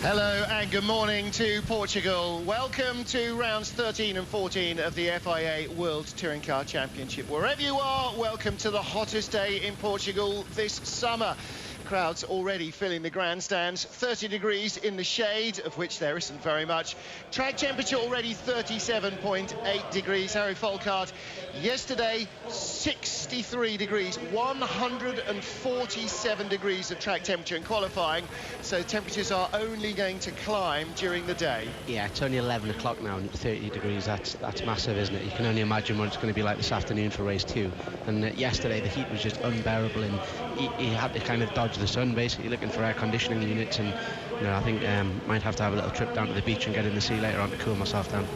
Hello and good morning to Portugal. Welcome to rounds 13 and 14 of the FIA World Touring Car Championship. Wherever you are, welcome to the hottest day in Portugal this summer. Crowds already filling the grandstands, 30 degrees in the shade, of which there isn't very much. Track temperature already 37.8 degrees. Harry Folkart, yesterday 63 degrees, 147 degrees of track temperature in qualifying. So temperatures are only going to climb during the day. Yeah, it's only 11 o'clock now and 30 degrees. That's massive, isn't it? You can only imagine what it's going to be like this afternoon for race 2. And yesterday the heat was just unbearable, and he had to kind of dodge the sun, basically looking for air conditioning units. And I think might have to have a little trip down to the beach and get in the sea later on to cool myself down.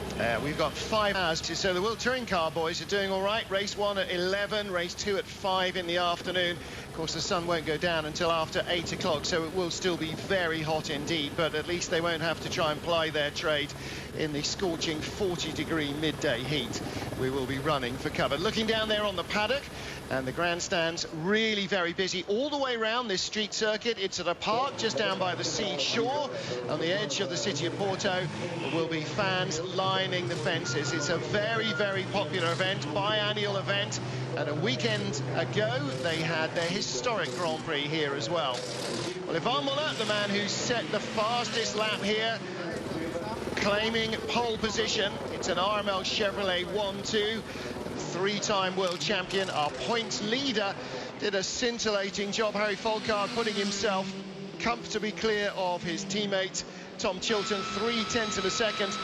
We've got 5 hours so the World Touring Car boys are doing all right. Race 1 at 11, race 2 at 5 in the afternoon. Of course, the sun won't go down until after 8 o'clock, so it will still be very hot indeed, but at least they won't have to try and ply their trade in the scorching 40-degree midday heat. We will be running for cover. Looking down there on the paddock, and the grandstands really very busy all the way around this street circuit. It's at a park just down by the seashore on the edge of the city of Porto. There will be fans lining the fences. It's a very, very popular event, biannual event, and a weekend ago they had their historic Grand Prix here as well. Well, Ivan Muller, the man who set the fastest lap here, claiming pole position. It's an RML Chevrolet 1-2. Three-time world champion, our points leader, did a scintillating job. Harry Folkart putting himself comfortably clear of his teammate Tom Chilton, 0.3 of a second.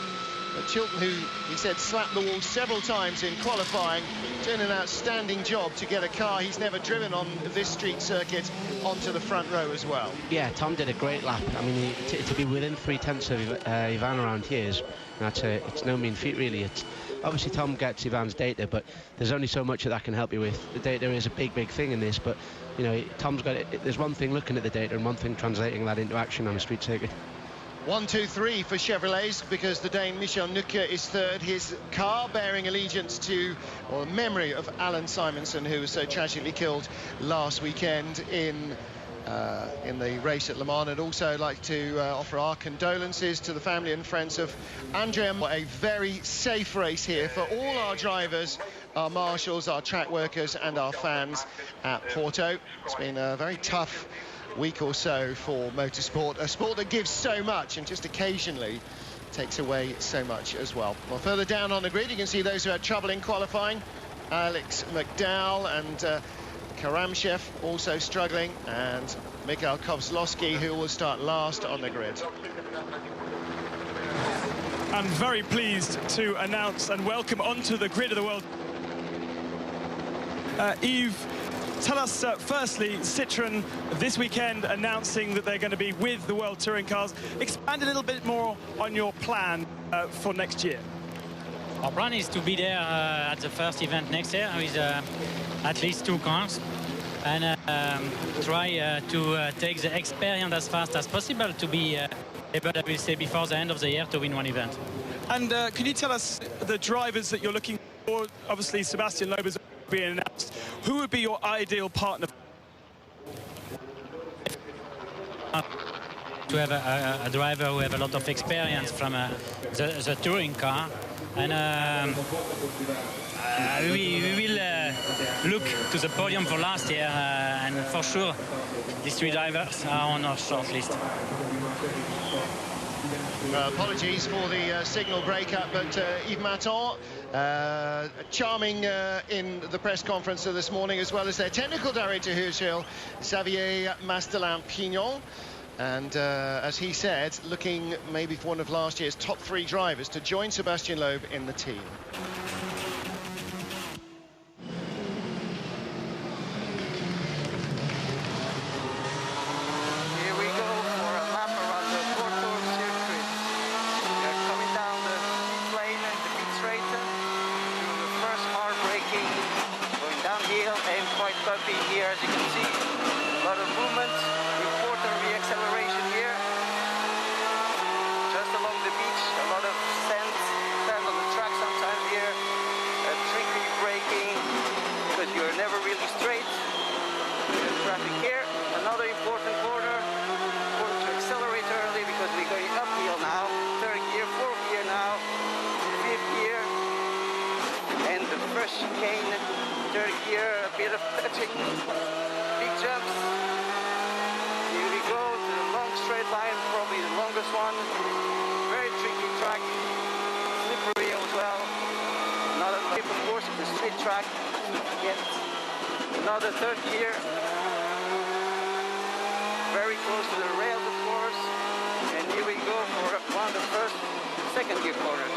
But Chilton, who he said slapped the wall several times in qualifying, doing an outstanding job to get a car he's never driven on this street circuit onto the front row as well. Yeah, Tom did a great lap. I mean, to be within 0.3 of Ivan around here it's no mean feat, really. It's obviously Tom gets Ivan's data, but there's only so much that can help you with. The data is a big thing in this, but Tom's got it. There's one thing looking at the data and one thing translating that into action on a street circuit. 1, 2, 3 for Chevrolets, because the Dane Michel Nukke is third. His car bearing allegiance to, or memory of, Alan Simonson, who was so tragically killed last weekend in the race at Le Mans. And also I'd like to offer our condolences to the family and friends of Andrea. A very safe race here for all our drivers, our marshals, our track workers and our fans at Porto. It's been a very tough week or so for motorsport, a sport that gives so much and just occasionally takes away so much as well. Well, further down on the grid you can see those who had trouble in qualifying. Alex McDowell and Karamchev also struggling, and Mikhail Kozlowski, who will start last on the grid. I'm very pleased to announce and welcome onto the grid of the world Yves. Tell us, firstly, Citroën this weekend announcing that they're going to be with the World Touring Cars. Expand a little bit more on your plan for next year. Our plan is to be there at the first event next year with at least 2 cars, and try to take the experience as fast as possible to be able, I will say, before the end of the year to win one event. And can you tell us the drivers that you're looking for? Obviously, Sebastian Loeb is being announced. Who would be your ideal partner? To have a driver who have a lot of experience from the touring car, and we will look to the podium for last year, and for sure these 3 drivers are on our short list. Apologies for the signal breakup, but Yves Maton, charming in the press conference this morning, as well as their technical director, Xavier Mastelin-Pignon. And as he said, looking maybe for one of last year's top 3 drivers to join Sebastian Loeb in the team. Here we go for a lap around the Porto circuit. We are coming down the plane and the pit straight, doing the first hard braking, going downhill and quite bumpy here, as you can see. A lot of movement. Important re-acceleration here. Just along the beach, a lot of sand on the track sometimes here. Tricky braking because you're never really straight. There's traffic here. Another important corner. Important to accelerate early because we first chicane, third gear, a bit of touching, big jumps. Here we go, to the long straight line, probably the longest one. Very tricky track, slippery as well. Not a lip, of course, it's a straight track. Yet another third gear. Very close to the rails, of course. And here we go for one of the first second gear corners.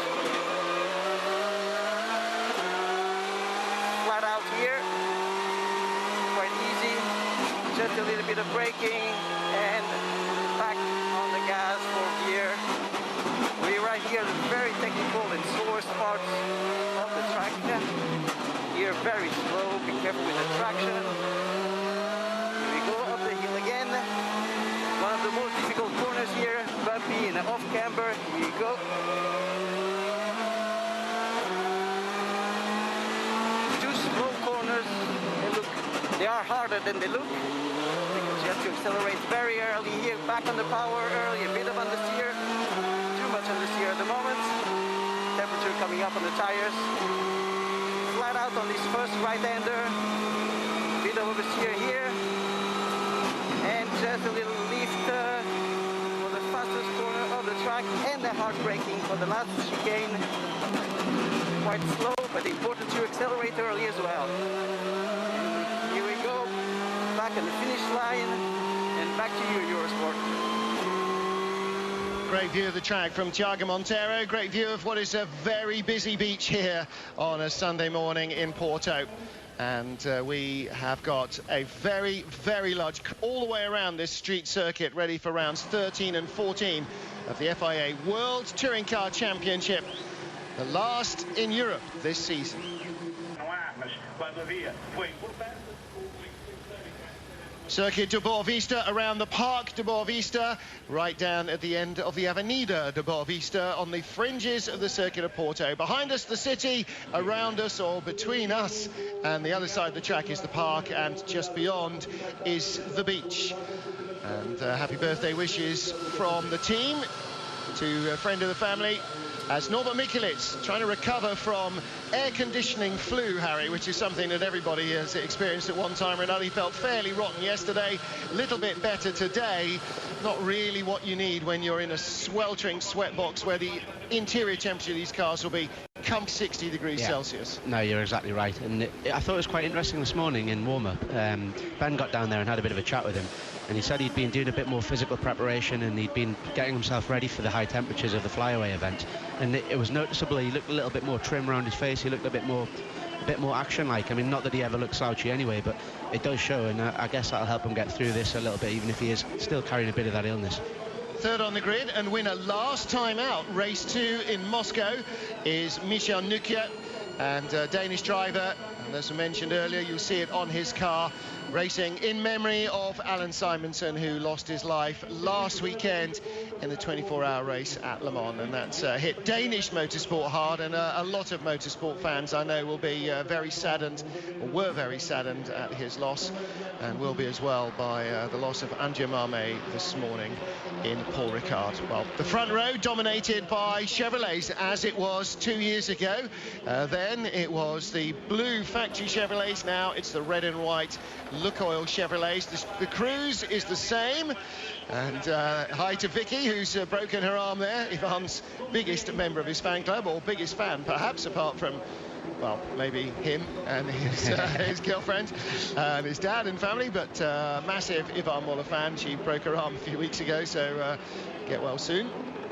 Flat out here, quite easy, just a little bit of braking and back on the gas for gear. We're right here, the very technical and slowest parts of the track. Here very slow, be careful with the traction. Here we go up the hill again. One of the most difficult corners here, bumpy and off camber. Here we go. They are harder than they look because you have to accelerate very early here, back on the power early, a bit of understeer, too much understeer at the moment. Temperature coming up on the tires. Flat out on this first right-hander, bit of oversteer here, and just a little lift for the fastest corner of the track, and the hard braking for the last chicane. Quite slow, but important to accelerate early as well. Back at the finish line and back to you, Eurosport. Great view of the track from Thiago Monteiro. Great view of what is a very busy beach here on a Sunday morning in Porto. And we have got a very, very large, all the way around this street circuit, ready for rounds 13 and 14 of the FIA World Touring Car Championship, the last in Europe this season. Circuit de Boa Vista, around the Parc de Boa Vista, right down at the end of the Avenida de Boa Vista, on the fringes of the Circuit of Porto. Behind us, the city, around us, or between us and the other side of the track is the park, and just beyond is the beach. And happy birthday wishes from the team to a friend of the family, as Norbert Mikulits trying to recover from air conditioning flu, Harry, which is something that everybody has experienced at one time or another. He felt fairly rotten yesterday, a little bit better today. Not really what you need when you're in a sweltering sweat box where the interior temperature of these cars will be come 60 degrees Celsius. No, you're exactly right. And I thought it was quite interesting this morning in warm-up. Ben got down there and had a bit of a chat with him. And he said he'd been doing a bit more physical preparation and he'd been getting himself ready for the high temperatures of the flyaway event. And it was noticeable. He looked a little bit more trim around his face. He looked a bit more action-like. I mean, not that he ever looked slouchy anyway, but it does show. And I guess that'll help him get through this a little bit, even if he is still carrying a bit of that illness. Third on the grid and winner last time out, race 2 in Moscow, is Michel Nukia, and Danish driver. And as I mentioned earlier, you'll see it on his car, racing in memory of Alan Simonson, who lost his life last weekend in the 24-hour race at Le Mans. And that's hit Danish motorsport hard, and a lot of motorsport fans I know will be very saddened, or were very saddened at his loss, and will be as well by the loss of Andrea Marmé this morning in Paul Ricard. Well, the front row dominated by Chevrolets, as it was 2 years ago. Then it was the blue factory Chevrolets, now it's the red and white Lukoil Chevrolets. The cruise is the same. And hi to Vicky, who's broken her arm there, Ivan's biggest member of his fan club, or biggest fan perhaps, apart from, well, maybe him and his girlfriend and his dad and family, but massive Ivan Moller fan. She broke her arm a few weeks ago, so get well soon.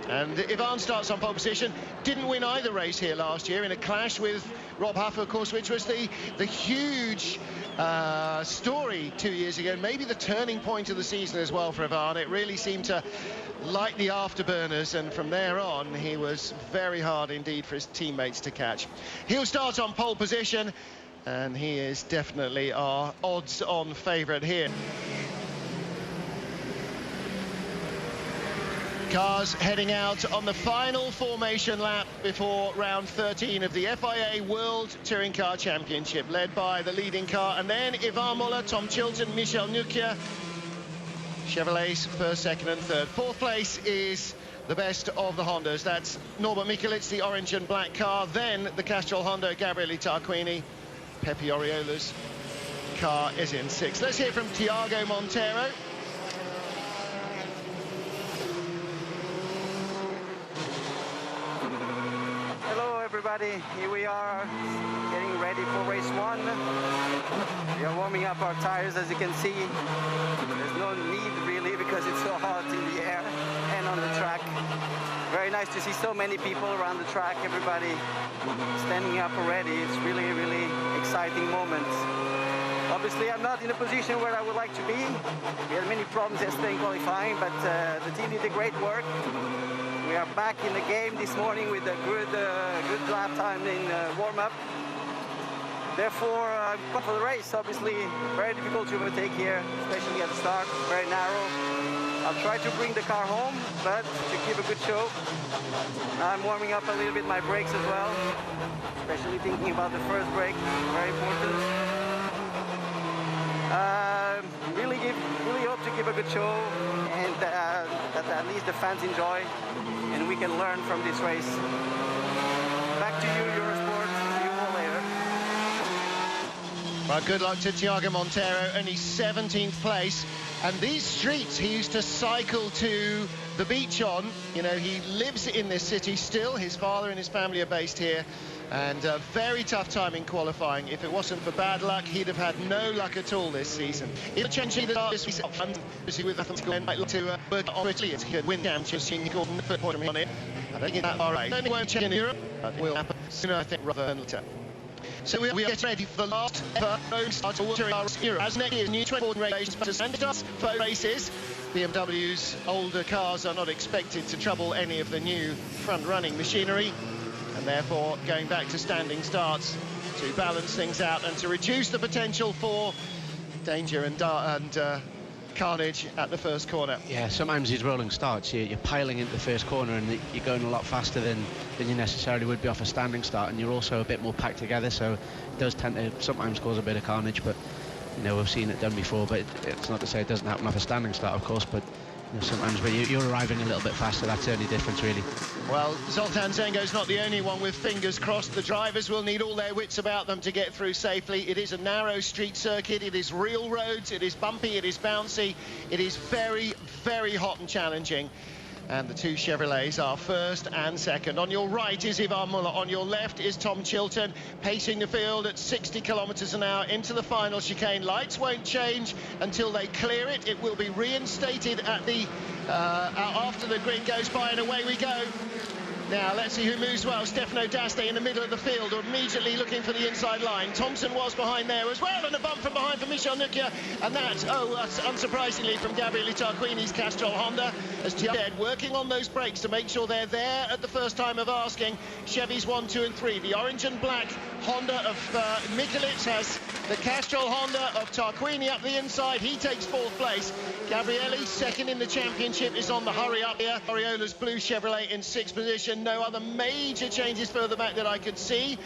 And Ivan starts on pole position. Didn't win either race here last year in a clash with Rob Huffer, of course, which was the huge story 2 years ago, maybe the turning point of the season as well for Ivan. It really seemed to light the afterburners, and from there on he was very hard indeed for his teammates to catch. He'll start on pole position, and he is definitely our odds-on favourite here. Cars heading out on the final formation lap before round 13 of the FIA World Touring Car Championship, led by the leading car, and then Ivan Moller, Tom Chilton, Michel Nukia. Chevrolets first, second and third. Fourth place is the best of the Hondas. That's Norbert Michelisz, the orange and black car, then the Castrol Honda, Gabriele Tarquini. Pepe Oriola's car is in 6th. Let's hear from Tiago Monteiro. Hello everybody, here we are getting ready for race 1. We are warming up our tires, as you can see. There's no need really because it's so hot in the air and on the track. Very nice to see so many people around the track, everybody standing up already. It's really, really exciting moment. Obviously, I'm not in a position where I would like to be. We had many problems yesterday in qualifying, but the team did a great work. We are back in the game this morning with a good lap time in warm-up. Therefore, I'm up for the race. Obviously, very difficult to overtake here, especially at the start, very narrow. I'll try to bring the car home, but to give a good show. I'm warming up a little bit my brakes as well, especially thinking about the first brake, very important. Really hope to give a good show, and that at least the fans enjoy, and we can learn from this race. Back to you, Eurosport. See you all later. Well, good luck to Tiago Monteiro, only 17th place. And these streets he used to cycle to the beach on. You know, he lives in this city still. His father and his family are based here. And a very tough time in qualifying. If it wasn't for bad luck, he'd have had no luck at all this season. It's changing the this week with the might look to work on Italy. It's good win championship. Gordon put point on it. I don't think that's all right. Only won't change in Europe, but it will happen sooner, I think, rather than later. So we are getting ready for the last ever road start of Europe. As next year's new 24 regulations and starts for races, BMW's older cars are not expected to trouble any of the new front-running machinery, and therefore going back to standing starts to balance things out and to reduce the potential for danger and carnage at the first corner. Yeah, sometimes these rolling starts, you're piling into the first corner and you're going a lot faster than you necessarily would be off a standing start, and you're also a bit more packed together, so it does tend to sometimes cause a bit of carnage. But you know, we've seen it done before, but it's not to say it doesn't happen off a standing start, of course, but you know, sometimes when you're arriving a little bit faster, that's the only difference really. Well, Zoltan Zengo's not the only one with fingers crossed. The drivers will need all their wits about them to get through safely. It is a narrow street circuit, it is real roads, it is bumpy, it is bouncy, it is very, very hot and challenging. And the two Chevrolets are first and second. On your right is Ivan Muller. On your left is Tom Chilton, pacing the field at 60 kilometres an hour into the final chicane. Lights won't change until they clear it. It will be reinstated at the after the grid goes by, and away we go. Now, let's see who moves well. Stefano D'Aste in the middle of the field, immediately looking for the inside line. Thompson was behind there as well, and a bump from behind for Michel Nuccia. And that's, unsurprisingly, from Gabriele Tarquini's Castrol Honda, as Tiago said, working on those brakes to make sure they're there at the first time of asking. Chevys 1, 2 and 3. The orange and black Honda of Michelisz has the Castrol Honda of Tarquini up the inside. He takes 4th place. Gabriele, second in the championship, is on the hurry up here. Oriola's blue Chevrolet in 6th position. No other major changes further back that I could see.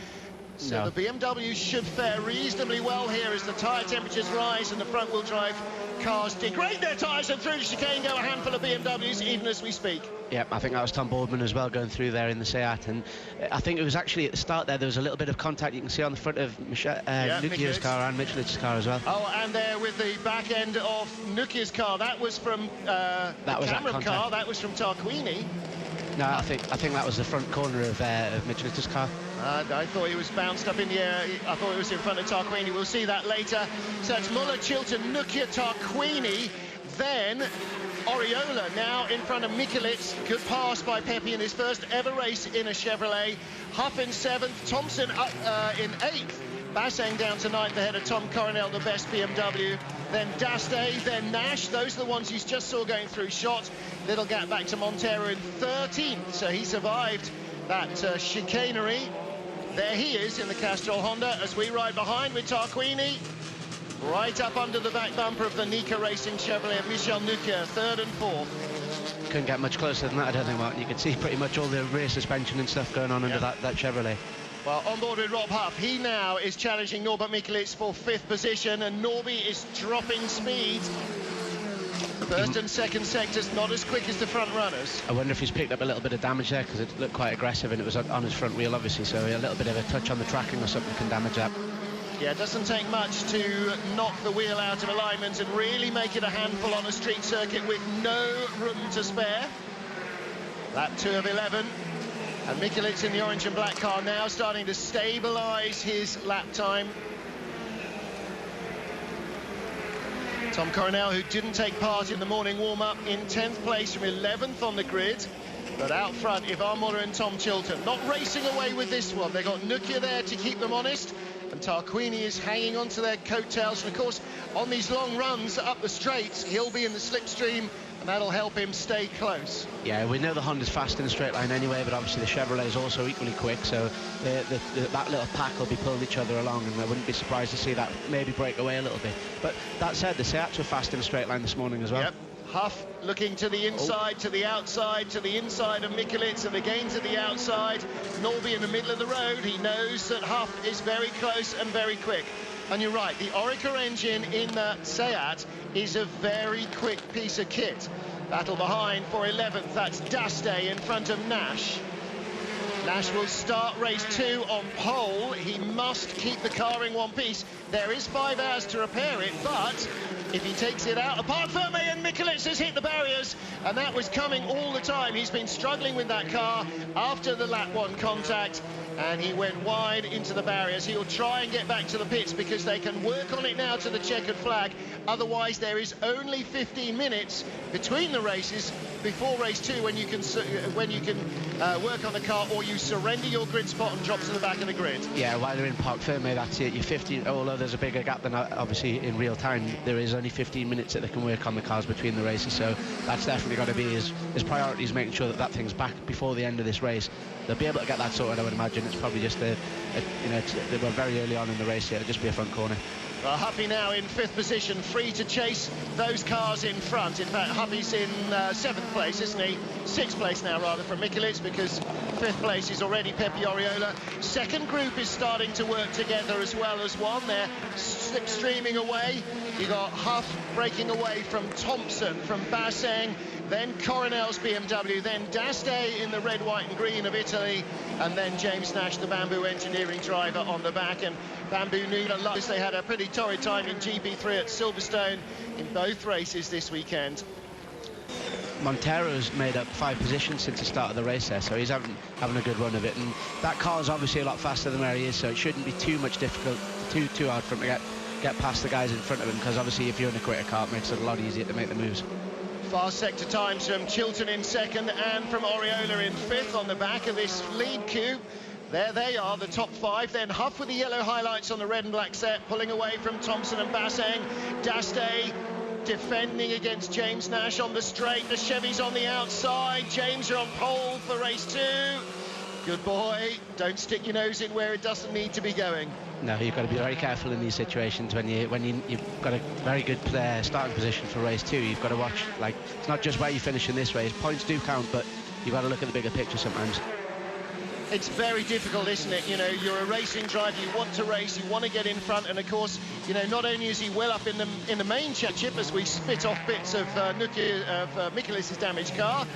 So no. The BMW should fare reasonably well here as the tyre temperatures rise and the front-wheel drive cars degrade their tyres, and through the chicane go a handful of BMWs even as we speak. Yeah, I think that was Tom Boardman as well going through there in the Seat, and I think it was actually at the start there was a little bit of contact you can see on the front of Nuccia's car and Michelisz's car as well. Oh, and there with the back end of Nuccia's car, that was from Cameron car, that was from Tarquini. No, I think that was the front corner of Michelisz's car. I thought he was bounced up in the air. I thought it was in front of Tarquini. We'll see that later. So it's Muller, Chilton, Nuccia, Tarquini, then Oriola now in front of Michelisz. Good pass by Pepe in his first ever race in a Chevrolet. Huff in 7th, Thompson up in 8th. Basseng down to 9th ahead of Tom Coronel, the best BMW. Then D'Aste, then Nash. Those are the ones you just saw going through shot. Little gap back to Monteiro in 13th. So he survived that chicanery. There he is in the Castrol Honda as we ride behind with Tarquini. Right up under the back bumper of the Nika Racing Chevrolet of Michel Nuccia, 3rd and 4th. Couldn't get much closer than that, I don't think, Martin. You could see pretty much all the rear suspension and stuff going on under that Chevrolet. Well, on board with Rob Huff, he now is challenging Norbert Michelisz for 5th position, and Norby is dropping speed. First and second sectors not as quick as the front runners. I wonder if he's picked up a little bit of damage there, because it looked quite aggressive and it was on his front wheel, obviously, so a little bit of a touch on the tracking or something can damage that. Yeah, it doesn't take much to knock the wheel out of alignment and really make it a handful on a street circuit with no room to spare. Lap 2 of 11. And Mikulits in the orange and black car now starting to stabilise his lap time. Tom Coronel, who didn't take part in the morning warm-up, in 10th place from 11th on the grid. But out front, Ivan Muller and Tom Chilton. Not racing away with this one. They've got Nukia there to keep them honest. And Tarquini is hanging on to their coattails. And, of course, on these long runs up the straights, he'll be in the slipstream, and that'll help him stay close. Yeah, we know the Honda's fast in the straight line anyway, but obviously the Chevrolet is also equally quick, so that little pack will be pulling each other along, and I wouldn't be surprised to see that maybe break away a little bit. But that said, the Seats were fast in the straight line this morning as well. Yep. Huff looking to the inside, to the outside, to the inside of Mikulits, and again to the outside. Norby in the middle of the road. He knows that Huff is very close and very quick. And you're right, the Orica engine in the Seat is a very quick piece of kit. Battle behind for 11th, that's Daste in front of Nash. Nash will start race 2 on pole. He must keep the car in one piece. There is 5 hours to repair it, but if he takes it out, apart from and Mikulits has hit the barriers, and that was coming all the time. He's been struggling with that car after the lap 1 contact, and he went wide into the barriers. He'll try and get back to the pits because they can work on it now to the checkered flag. Otherwise, there is only 15 minutes between the races before race 2 when you can work on the car, or you surrender your grid spot and drop to the back of the grid. Yeah, while they're in Parc Ferme, that's it. You're 15, although there's a bigger gap than obviously in real time, there is only 15 minutes that they can work on the cars between the races, so that's definitely got to be his priority, is making sure that thing's back before the end of this race. They'll be able to get that sorted, I would imagine. It's probably just they were very early on in the race here. It'll just be a front corner. Well, Huffy now in 5th position, free to chase those cars in front. In fact, Huffy's in 7th place, isn't he? 6th place now, rather, for Mikulits, because 5th place is already Pepe Oriola. Second group is starting to work together as well as one. They're slipstreaming away. You got Huff breaking away from Thompson, from Basseng, then Coronel's BMW, then Daste in the red, white and green of Italy, and then James Nash, the Bamboo engineering driver, on the back. And Bamboo knew the luck. They had a pretty torrid time in GP3 at Silverstone in both races this weekend. Montero's made up 5 positions since the start of the race there, so he's having a good run of it, and that car's obviously a lot faster than where he is, so it shouldn't be too hard for him to get past the guys in front of him, because obviously if you're in a quicker car, it makes it a lot easier to make the moves. Fast sector times from Chilton in 2nd and from Oriola in 5th on the back of this lead queue. There they are, the top 5. Then Huff with the yellow highlights on the red and black set, pulling away from Thompson and Basseng. Daste defending against James Nash on the straight. The Chevys on the outside. James are on pole for race 2. Good boy. Don't stick your nose in where it doesn't need to be going. No, you've got to be very careful in these situations when you've got a very good starting position for race 2. You've got to watch, like, it's not just where you finish in this race. Points do count, but you've got to look at the bigger picture sometimes. It's very difficult, isn't it? You know, you're a racing driver, you want to race, you want to get in front, and of course, you know, not only is he well up in the main championship as we spit off bits of Mikulits' damaged car.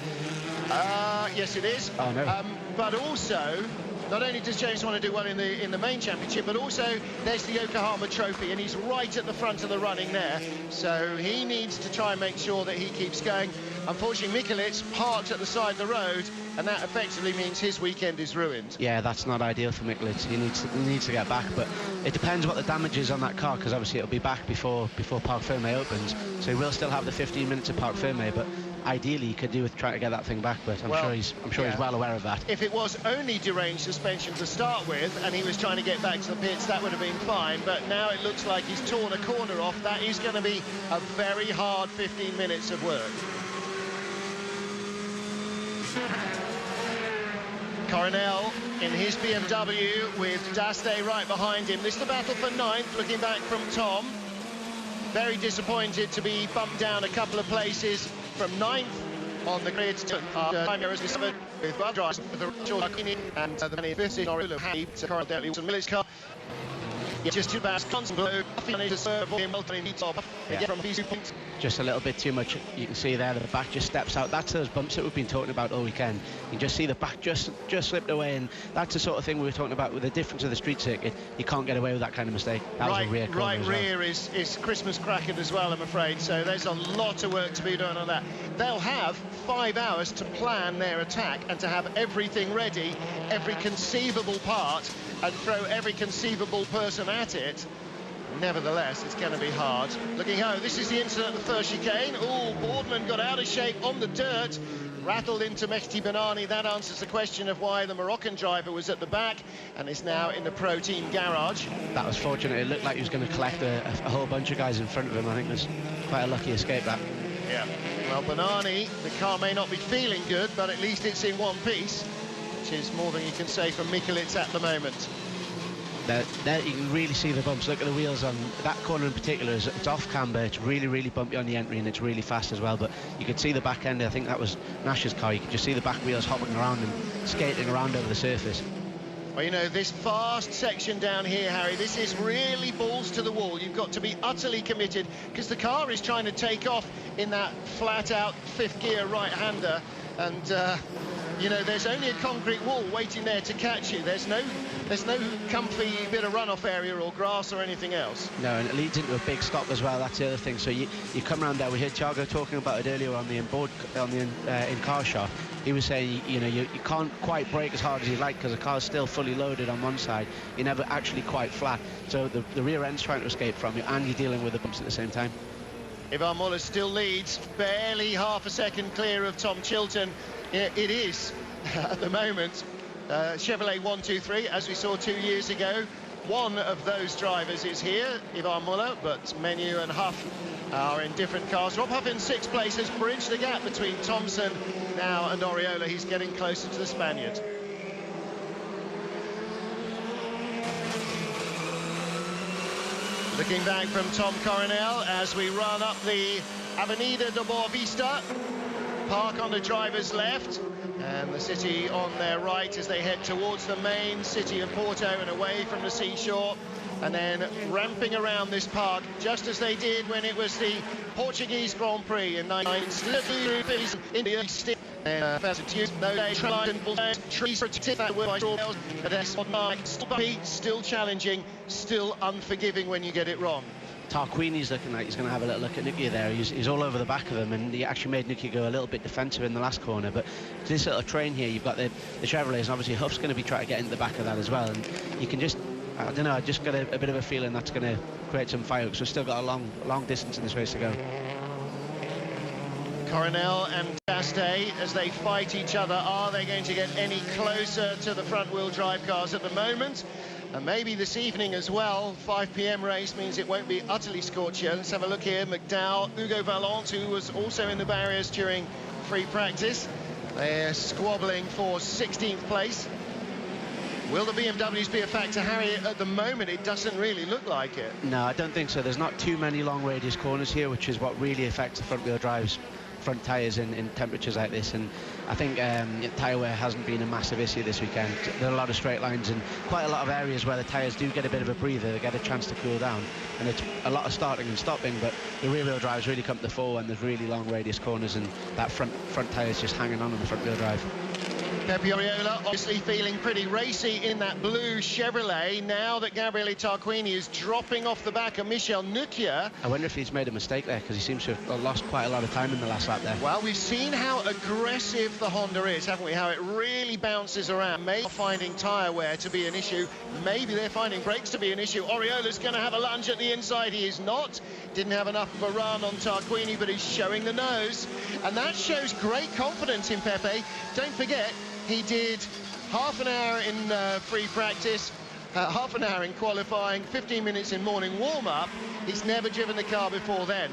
Yes, it is. Oh, no. But also, not only does James want to do well in the main championship, but also there's the Yokohama Trophy, and he's right at the front of the running there. So he needs to try and make sure that he keeps going. Unfortunately, Mikulits parked at the side of the road, and that effectively means his weekend is ruined. Yeah, that's not ideal for Mikulits. He needs to get back, but it depends what the damage is on that car, because obviously it'll be back before Parc Ferme opens, so he will still have the 15 minutes of Parc Ferme, but ideally he could do with trying to get that thing back, but I'm sure he's well aware of that. If it was only deranged suspension to start with, and he was trying to get back to the pits, that would have been fine, but now it looks like he's torn a corner off. That is going to be a very hard 15 minutes of work. Coronel in his BMW with Daste right behind him. This is the battle for 9th, looking back from Tom. Very disappointed to be bumped down a couple of places from 9th on the grid. Time here is discovered with well drives with the Tarquini and the 5th Oriola happy to Coronel Willis' car. just about constant blow. Just a little bit too much. You can see there that the back just steps out. That's those bumps that we've been talking about all weekend. You can just see the back just slipped away, and that's the sort of thing we were talking about with the difference of the street circuit. You can't get away with that kind of mistake. That was a rear corner right as well. rear is Christmas cracking as well, I'm afraid. So there's a lot of work to be done on that. They'll have 5 hours to plan their attack and to have everything ready, every conceivable part, and throw every conceivable person at it. Nevertheless, it's going to be hard. Looking home, this is the incident at the first chicane. Oh, Boardman got out of shape on the dirt, rattled into Mehdi Benani. That answers the question of why the Moroccan driver was at the back and is now in the Pro Team garage. That was fortunate. It looked like he was going to collect a whole bunch of guys in front of him. I think it was quite a lucky escape, that. Yeah. Well, Benani, the car may not be feeling good, but at least it's in one piece, which is more than you can say from Mikulits at the moment. There you can really see the bumps. Look at the wheels on that corner in particular. It's off camber, it's really bumpy on the entry, and it's really fast as well. But you could see the back end. I think that was Nash's car. You could just see the back wheels hopping around and skating around over the surface. Well, you know, this fast section down here, Harry, this is really balls to the wall. You've got to be utterly committed because the car is trying to take off in that flat-out fifth gear right-hander, and you know, there's only a concrete wall waiting there to catch you. There's no comfy bit of runoff area or grass or anything else. No, and it leads into a big stop as well. That's the other thing. So you come around there. We heard Thiago talking about it earlier on the in-car shot. He was saying, you know, you can't quite brake as hard as you'd like because the car's still fully loaded on one side. You're never actually quite flat. So the rear end's trying to escape from you, and you're dealing with the bumps at the same time. Ivan Muller still leads, barely half a second clear of Tom Chilton. It is, at the moment, Chevrolet 123, as we saw 2 years ago. One of those drivers is here, Ivan Muller, but Menu and Huff are in different cars. Rob Huff in 6th place has bridged the gap between Thompson now and Oriola. He's getting closer to the Spaniard. Looking back from Tom Coronel as we run up the Avenida de Boa Vista. Park on the driver's left and the city on their right as they head towards the main city of Porto and away from the seashore, and then ramping around this park just as they did when it was the Portuguese Grand Prix in 1960. Still challenging, still unforgiving when you get it wrong. Tarquini's looking like he's going to have a little look at Nukia there. He's all over the back of him, and he actually made Nukia go a little bit defensive in the last corner. But this little train here, you've got the Chevrolets, and obviously Huff's going to be trying to get into the back of that as well. And you can just, I don't know, I just got a bit of a feeling that's going to create some fire, because we've still got a long distance in this race to go. Coronel and Chastain, as they fight each other, are they going to get any closer to the front-wheel drive cars at the moment? And maybe this evening as well. 5 p.m. race means it won't be utterly scorcher. Let's have a look here. McDowell, Hugo Vallant, who was also in the barriers during free practice. They're squabbling for 16th place. Will the BMWs be a factor, Harry? At the moment, it doesn't really look like it. No, I don't think so. There's not too many long radius corners here, which is what really affects the front-wheel drives. Front tyres in temperatures like this, and I think tyre wear hasn't been a massive issue this weekend. There are a lot of straight lines and quite a lot of areas where the tyres do get a bit of a breather, they get a chance to cool down, and it's a lot of starting and stopping, but the rear wheel drives really come to the fore when there's really long radius corners, and that front tyre is just hanging on the front wheel drive. Pepe Oriola obviously feeling pretty racy in that blue Chevrolet now that Gabriele Tarquini is dropping off the back of Michel Nukia. I wonder if he's made a mistake there, because he seems to have lost quite a lot of time in the last lap there. Well, we've seen how aggressive the Honda is, haven't we? How it really bounces around. Maybe finding tyre wear to be an issue. Maybe they're finding brakes to be an issue. Oriola's going to have a lunge at the inside. He is not. Didn't have enough of a run on Tarquini, but he's showing the nose. And that shows great confidence in Pepe. Don't forget, he did half an hour in free practice, half an hour in qualifying, 15 minutes in morning warm-up. He's never driven the car before then.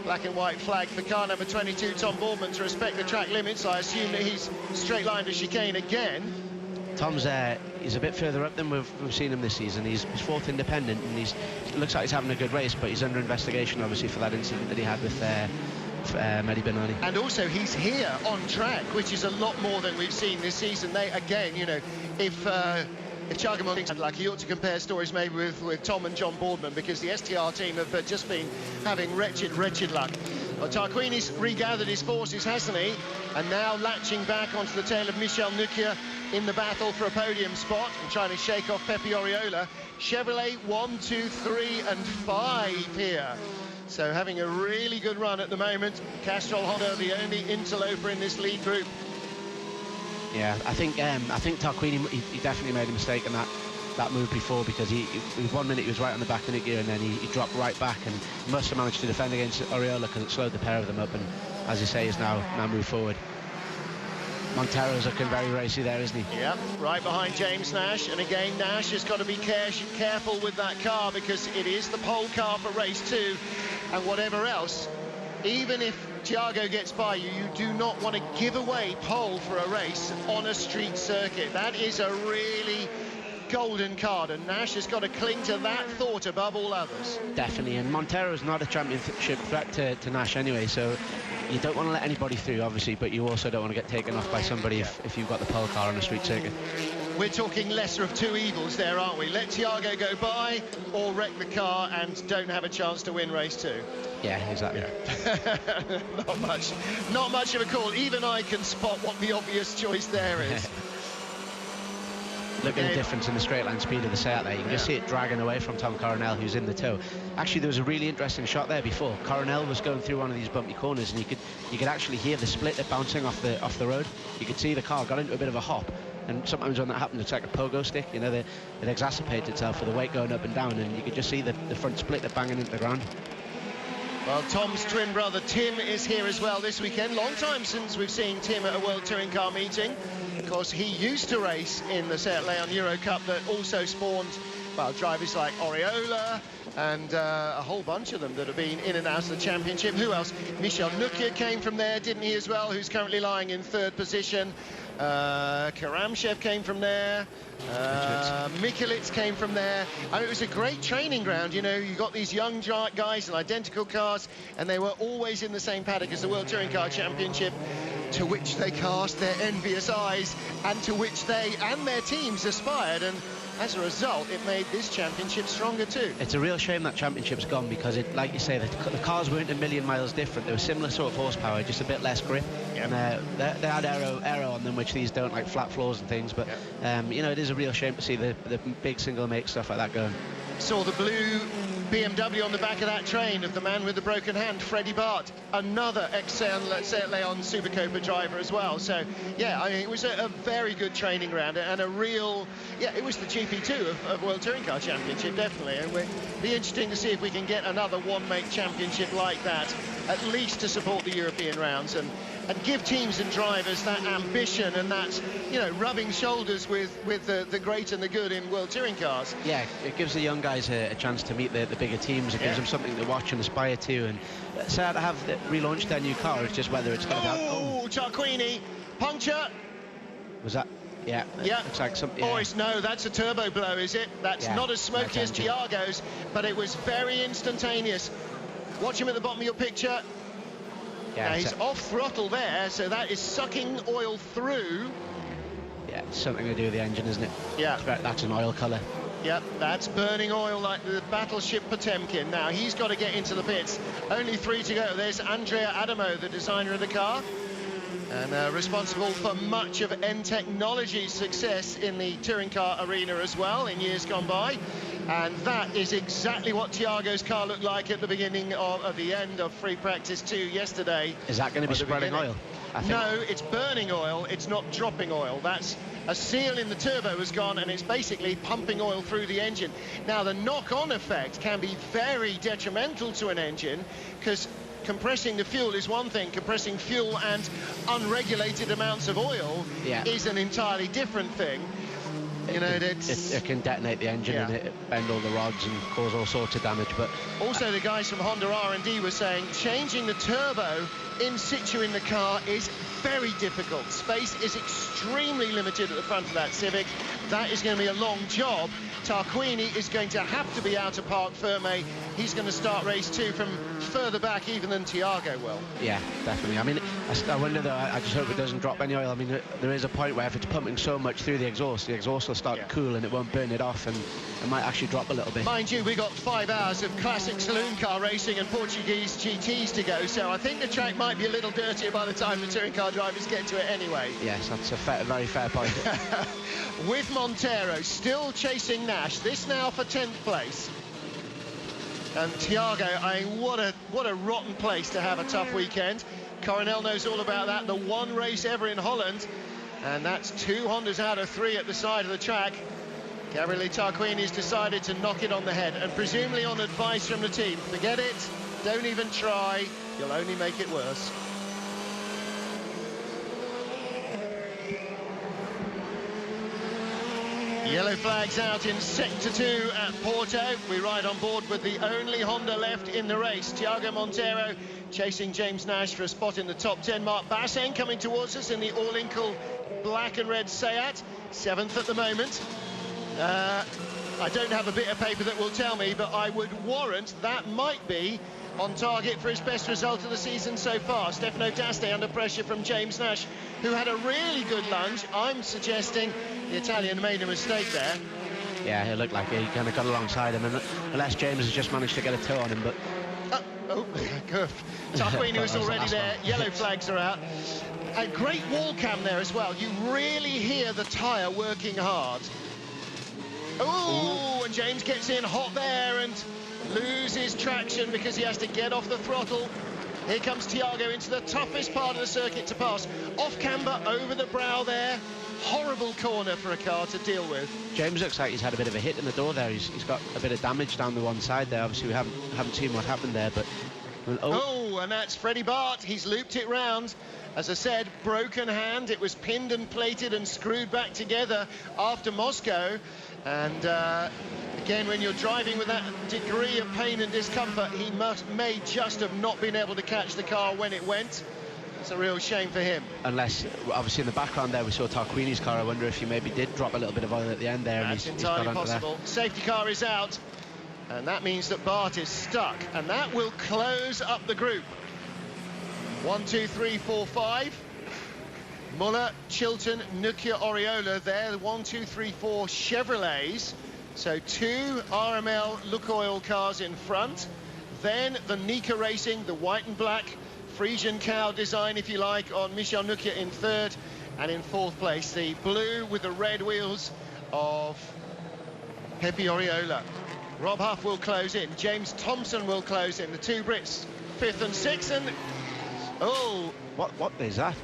Black and white flag for car number 22, Tom Boardman, to respect the track limits. I assume that he's straight-lined to chicane again. Tom's he's a bit further up than we've seen him this season. He's 4th independent, and it looks like he's having a good race, but he's under investigation, obviously, for that incident that he had with Mehdi Benani. And also he's here on track, which is a lot more than we've seen this season. They, again, you know, if if Thiago had luck, he ought to compare stories maybe with Tom and John Boardman, because the STR team have just been having wretched luck. Well, Tarquini's regathered his forces, hasn't he? And now latching back onto the tail of Michel Nukia in the battle for a podium spot and trying to shake off Pepe Oriola. Chevrolet 1, 2, 3 and 5 here. So having a really good run at the moment. Castrol Honda, the only interloper in this lead group. Yeah, I think Tarquini, he definitely made a mistake in that move before, because he 1 minute he was right on the back of the gear, and then he dropped right back, and must have managed to defend against Oriola because it slowed the pair of them up, and as you say, he's now moved forward. Montero's looking very racy there, isn't he? Yeah, right behind James Nash, and again Nash has got to be careful with that car, because it is the pole car for race 2, and whatever else, even if Thiago gets by you, you do not want to give away pole for a race on a street circuit. That is a really golden card, and Nash has got to cling to that thought above all others. Definitely, and Montero's not a championship threat to Nash anyway, so you don't want to let anybody through, obviously, but you also don't want to get taken off by somebody if you've got the pole car on a street circuit. We're talking lesser of two evils there, aren't we? Let Thiago go by, or wreck the car and don't have a chance to win race 2. Yeah, exactly. Yeah. Not much of a call. Even I can spot what the obvious choice there is. Look at the difference in the straight line speed of the Seat there. You can just see it dragging away from Tom Coronel, who's in the tow. Actually, there was a really interesting shot there before. Coronel was going through one of these bumpy corners, and you could actually hear the splitter bouncing off the road. You could see the car got into a bit of a hop, and sometimes when that happens, it's like a pogo stick. You know, it exacerbates itself with the weight going up and down, and you could just see the front splitter banging into the ground. Well, Tom's twin brother Tim is here as well this weekend. Long time since we've seen Tim at a World Touring Car meeting. Of course, he used to race in the Seat Leon Euro Cup that also spawned, well, drivers like Oriola and a whole bunch of them that have been in and out of the championship. Who else? Michel Nukia came from there, didn't he, as well, who's currently lying in 3rd position. Karamchev came from there. Mikulits came from there. I mean, it was a great training ground. You know, you got these young guys in identical cars, and they were always in the same paddock as the World Touring Car Championship, to which they cast their envious eyes and to which they and their teams aspired, and as a result it made this championship stronger too. It's a real shame that championship's gone, because it, like you say, the cars weren't a million miles different. They were similar sort of horsepower, just a bit less grip. Yep. And they had aero on them, which these don't, like flat floors and things, but yep. You know, it is a real shame to see the big single make stuff like that going. Saw the blue BMW on the back of that train of the man with the broken hand, Freddie Bart, another Seat Leon Supercopa driver as well. So yeah, I mean, it was a very good training ground, and a real, yeah, it was the GP2 of World Touring Car Championship, definitely. And it'll be interesting to see if we can get another one-make championship like that, at least to support the European rounds and give teams and drivers that ambition and that, you know, rubbing shoulders with the great and the good in World Touring Cars. Yeah, it gives the young guys a chance to meet the bigger teams. It gives them something to watch and aspire to. And sad to have relaunched their new car. It's just whether it's going to be... Oh, Tarquini, puncture. Was that... Yeah. Yeah. Looks like something. Yeah. Boys, no, that's a turbo blow, is it? That's not as smoky as Thiago's, but it was very instantaneous. Watch him at the bottom of your picture. Yeah, now he's off throttle there, so that is sucking oil through. Yeah, it's something to do with the engine, isn't it? Yeah. That's an oil colour. Yep, that's burning oil like the battleship Potemkin. Now he's got to get into the pits. Only 3 to go. There's Andrea Adamo, the designer of the car, and responsible for much of N Technology's success in the touring car arena as well in years gone by. And that is exactly what Thiago's car looked like at the beginning of the end of free practice 2 yesterday. Is that going to be spreading oil? No, it's burning oil, it's not dropping oil. That's a seal in the turbo has gone, and it's basically pumping oil through the engine. Now, the knock-on effect can be very detrimental to an engine, because compressing the fuel is one thing, compressing fuel and unregulated amounts of oil is an entirely different thing. You know, it can detonate the engine and it bend all the rods and cause all sorts of damage. But also, the guys from Honda R&D were saying changing the turbo in situ in the car is very difficult. Space is extremely limited at the front of that Civic. That is going to be a long job. Tarquini is going to have to be out of park ferme. He's going to start race 2 from further back even than Thiago will. Yeah, definitely. I mean, I wonder though, I just hope it doesn't drop any oil. I mean, there is a point where if it's pumping so much through the exhaust will start to cool and it won't burn it off, and it might actually drop a little bit. Mind you, we got 5 hours of classic saloon car racing and Portuguese GTs to go, so I think the track might be a little dirtier by the time the touring car drivers get to it anyway. Yes, that's a very fair point. With Montero still chasing Nash, this now for 10th place. And Thiago, I mean, what a rotten place to have a tough weekend. Coronel knows all about that. The one race ever in Holland, and that's 2 Hondas out of 3 at the side of the track. Gabriele Tarquini's decided to knock it on the head, and presumably on advice from the team. Forget it, don't even try, you'll only make it worse. Yellow flags out in Sector 2 at Porto. We ride on board with the only Honda left in the race. Thiago Montero chasing James Nash for a spot in the top 10. Mark Bassen coming towards us in the all-inkle black and red Seat, 7th at the moment. I don't have a bit of paper that will tell me, but I would warrant that might be on target for his best result of the season so far. Stefano D'Aste under pressure from James Nash, who had a really good lunge. I'm suggesting the Italian made a mistake there. Yeah, it looked like he kind of got alongside him, and unless James has just managed to get a toe on him, but... Good. Tarquini was already there. Yellow flags are out. A great wall cam there as well. You really hear the tyre working hard. Oh, and James gets in hot there and loses traction because he has to get off the throttle. Here comes Thiago into the toughest part of the circuit to pass. Off camber, over the brow there. Horrible corner for a car to deal with. James looks like he's had a bit of a hit in the door there. He's got a bit of damage down the one side there. Obviously we haven't seen what happened there, but... Oh, and that's Freddie Bart. He's looped it round. As I said, broken hand. It was pinned and plated and screwed back together after Moscow. And again, when you're driving with that degree of pain and discomfort, he may just have not been able to catch the car when it went. It's a real shame for him. Unless, obviously in the background there, we saw Tarquini's car. I wonder if he maybe did drop a little bit of oil at the end there. That's and entirely possible. Safety car is out, and that means that Bart is stuck, and that will close up the group. 1, 2, 3, 4, 5. Muller, Chilton, Nokia, Oriola there. The 1, 2, 3, 4 Chevrolets. So 2 RML Lukoil cars in front. Then the Nika Racing, the white and black Frisian cow design, if you like, on Michel Nokia in 3rd. And in 4th place, the blue with the red wheels of Pepe Oriola. Rob Huff will close in. James Thompson will close in. The 2 Brits, 5th and 6th. And oh, what is that?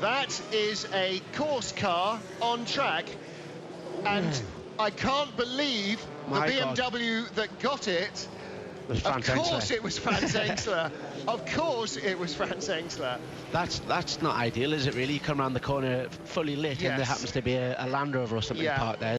That is a course car on track, and I can't believe the BMW that got it. Of course it was Franz Engsler. Of course it was Franz Engsler. That's not ideal, is it really? You come around the corner fully lit, and there happens to be a Land Rover or something parked there.